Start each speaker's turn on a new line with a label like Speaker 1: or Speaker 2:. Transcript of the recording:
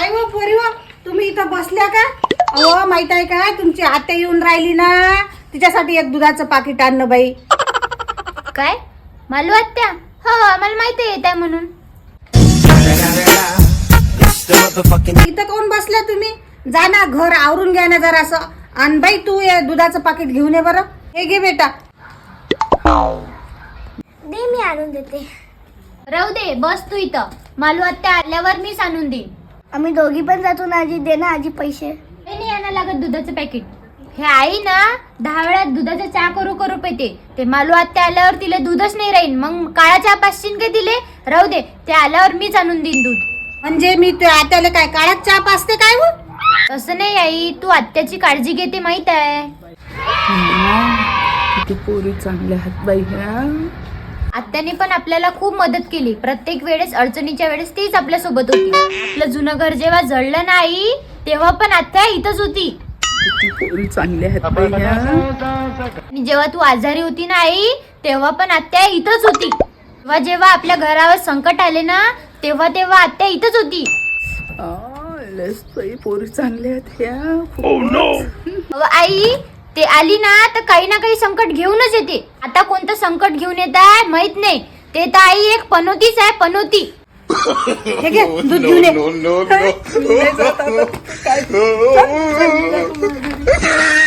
Speaker 1: काय हो पोरी हो, तुम्ही इथं बसल्या का? अहो माहित आहे का, तुमची आत्या येऊन राहिली ना, तिच्यासाठी एक दुधाचं पाकिट आणलं बाई.
Speaker 2: काय मालू आत्या? हो आम्हाला माहिती येत आहे म्हणून.
Speaker 1: इथं कोण बसल्या तुम्ही? जा ना, घर आवरून घ्या ना जरासं. आणि बाई तू हे दुधाचं पाकिट घेऊन ये बरं. हे घे बेटा.
Speaker 3: दे मी आणून देते.
Speaker 2: राहू दे, बस तू इथं. मालू आत्या आल्यावर मीच आणून देईन.
Speaker 3: आम्ही दोघी पण जातो ना आजी. दे ना आजी पैसे.
Speaker 2: नाही आणा लागत दुधाचं पॅकेट. हे आई ना 10 वेळा दुधाचा चहा करू करू पेते. ते मालू आत्या आल्यावर तिला दूधच नाही राहील. मग काळा चहा पाचशीन काय दिले? राहू दे, ते आल्यावर मीच आणून देईन दूध.
Speaker 1: म्हणजे मी त्या आत्याला काय काळात चहा पाजते काय हो?
Speaker 2: तसं नाही आई, तू आत्याची काळजी घेते माहित आहे.
Speaker 4: किती पोरी चांगल्या आहेत बाई ह्या.
Speaker 2: आत्याने पण आपल्याला खूप मदत केली. प्रत्येक वेळेस अडचणीच्या वेळेस तीच आपल्या सोबत होती. आपलं जुनं घर जेव्हा जळलं नाही तेव्हा पण आत्या इथंच होती.
Speaker 4: किती पोरी चांगल्या आहेत बाई ह्या.
Speaker 2: आणि जेव्हा तू आजारी होती ना आई, तेव्हा पण आत्या इथंच होती. जेव्हा जेव्हा आपल्या घरावर संकट आले ना, तेव्हा तेव्हा आत्या इथंच होती.
Speaker 4: लस बाई पोरी चांगल्या आहेत ह्या.
Speaker 2: अहो, आई ते आली ना तर काही ना काही संकट घेऊनच येते. आता कोणतं संकट घेऊन येत आहे माहित नाही. ते तर आई एक पनोतीच आहे, पनोती.
Speaker 1: हे घे दूध घेऊन ये.
Speaker 4: नाही जात आता. काय